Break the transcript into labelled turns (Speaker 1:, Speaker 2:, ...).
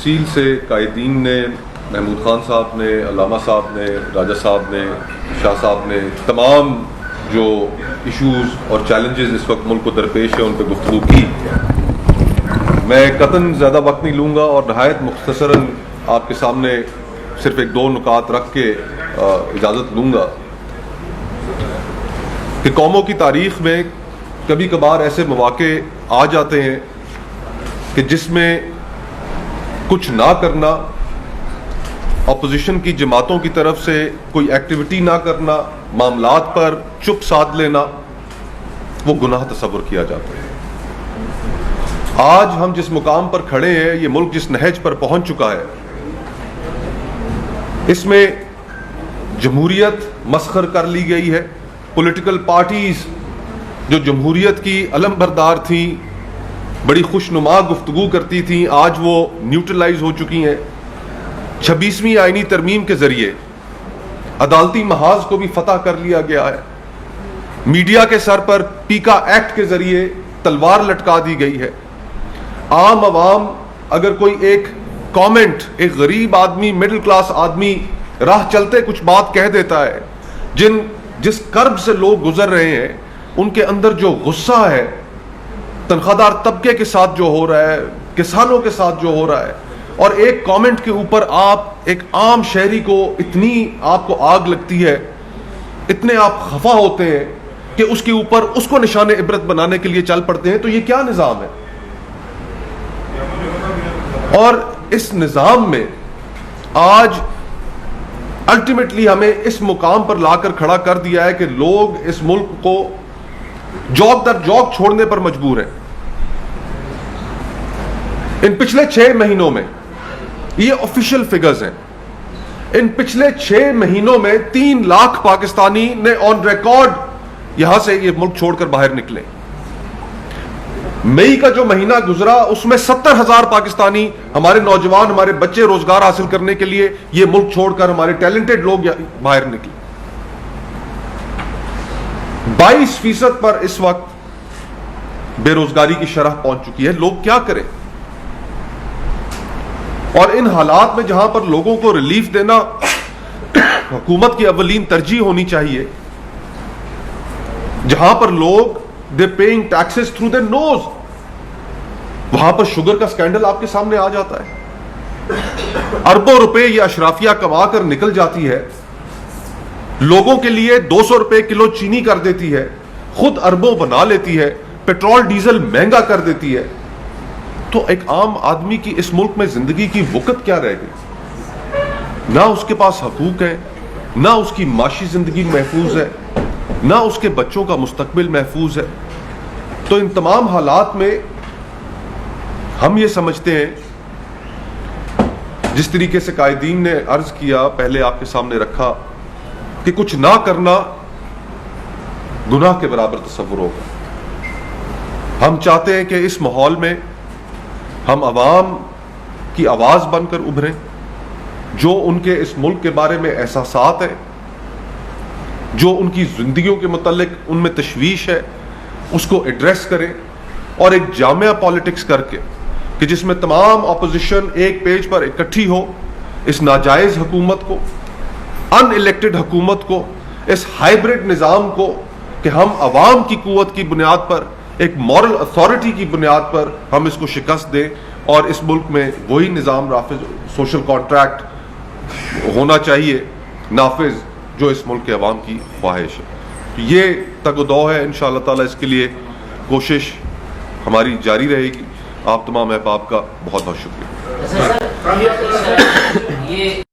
Speaker 1: تفصیل سے قائدین نے، محمود خان صاحب نے، علامہ صاحب نے، راجہ صاحب نے، شاہ صاحب نے تمام جو ایشوز اور چیلنجز اس وقت ملک کو درپیش ہیں ان پہ گفتگو کی. میں قطعاً زیادہ وقت نہیں لوں گا اور نہایت مختصراً آپ کے سامنے صرف ایک دو نکات رکھ کے اجازت لوں گا کہ قوموں کی تاریخ میں کبھی کبھار ایسے مواقع آ جاتے ہیں کہ جس میں کچھ نہ کرنا، اپوزیشن کی جماعتوں کی طرف سے کوئی ایکٹیویٹی نہ کرنا، معاملات پر چپ سادھ لینا، وہ گناہ تصور کیا جاتا ہے. آج ہم جس مقام پر کھڑے ہیں، یہ ملک جس نہج پر پہنچ چکا ہے، اس میں جمہوریت مسخر کر لی گئی ہے. پولیٹیکل پارٹیز جو جمہوریت کی علم بردار تھیں، بڑی خوشنما گفتگو کرتی تھیں، آج وہ نیوٹرلائز ہو چکی ہیں. 26ویں آئینی ترمیم کے ذریعے عدالتی محاذ کو بھی فتح کر لیا گیا ہے. میڈیا کے سر پر پیکا ایکٹ کے ذریعے تلوار لٹکا دی گئی ہے. عام عوام اگر کوئی ایک کامنٹ، ایک غریب آدمی، مڈل کلاس آدمی راہ چلتے کچھ بات کہہ دیتا ہے، جس کرب سے لوگ گزر رہے ہیں، ان کے اندر جو غصہ ہے تنخواہ دار طبقے کے ساتھ جو ہو رہا ہے، کسانوں کے ساتھ جو ہو رہا ہے، اور ایک کامنٹ کے اوپر آپ ایک عام شہری کو اتنی آپ کو آگ لگتی ہے، اتنے آپ خفا ہوتے ہیں کہ اس کے اوپر اس کو نشان عبرت بنانے کے لیے چل پڑتے ہیں. تو یہ کیا نظام ہے؟ اور اس نظام میں آج الٹیمیٹلی ہمیں اس مقام پر لا کر کھڑا کر دیا ہے کہ لوگ اس ملک کو جوک در جوک چھوڑنے پر مجبور ہیں. ان پچھلے 6 مہینوں میں، یہ آفیشیل فگرز ہیں، ان پچھلے 6 مہینوں میں 3 لاکھ پاکستانی نے آن ریکارڈ یہاں سے یہ ملک چھوڑ کر باہر نکلے. مئی کا جو مہینہ گزرا اس میں 70,000 پاکستانی، ہمارے نوجوان، ہمارے بچے روزگار حاصل کرنے کے لیے یہ ملک چھوڑ کر ہمارے ٹیلنٹڈ لوگ باہر نکلے. 22% پر اس وقت بے روزگاری کی شرح پہنچ چکی ہے. لوگ کیا کریں؟ اور ان حالات میں جہاں پر لوگوں کو ریلیف دینا حکومت کی اولین ترجیح ہونی چاہیے، جہاں پر لوگ دے پیئنگ ٹیکسز تھرو دے نوز، وہاں پر شوگر کا سکینڈل آپ کے سامنے آ جاتا ہے. اربوں روپے یہ اشرافیہ کما کر نکل جاتی ہے، لوگوں کے لیے 200 روپے کلو چینی کر دیتی ہے، خود اربوں بنا لیتی ہے، پیٹرول ڈیزل مہنگا کر دیتی ہے. تو ایک عام آدمی کی اس ملک میں زندگی کی وقت کیا رہ گئی؟ نہ اس کے پاس حقوق ہیں، نہ اس کی معاشی زندگی محفوظ ہے، نہ اس کے بچوں کا مستقبل محفوظ ہے. تو ان تمام حالات میں ہم یہ سمجھتے ہیں، جس طریقے سے قائدین نے عرض کیا، پہلے آپ کے سامنے رکھا، کہ کچھ نہ کرنا گناہ کے برابر تصور ہوگا. ہم چاہتے ہیں کہ اس ماحول میں ہم عوام کی آواز بن کر ابھریں، جو ان کے اس ملک کے بارے میں احساسات ہیں، جو ان کی زندگیوں کے متعلق ان میں تشویش ہے، اس کو ایڈریس کریں، اور ایک جامعہ پالیٹکس کر کے کہ جس میں تمام اپوزیشن ایک پیج پر اکٹھی ہو، اس ناجائز حکومت کو، ان الیکٹڈ حکومت کو، اس ہائیبرڈ نظام کو، کہ ہم عوام کی قوت کی بنیاد پر، ایک مورل اتھارٹی کی بنیاد پر ہم اس کو شکست دیں، اور اس ملک میں وہی نظام نافذ، سوشل کانٹریکٹ ہونا چاہیے نافذ، جو اس ملک کے عوام کی خواہش ہے. یہ تگ و دو ہے. انشاءاللہ تعالی اس کے لیے کوشش ہماری جاری رہے گی. آپ تمام احباب کا بہت بہت شکریہ.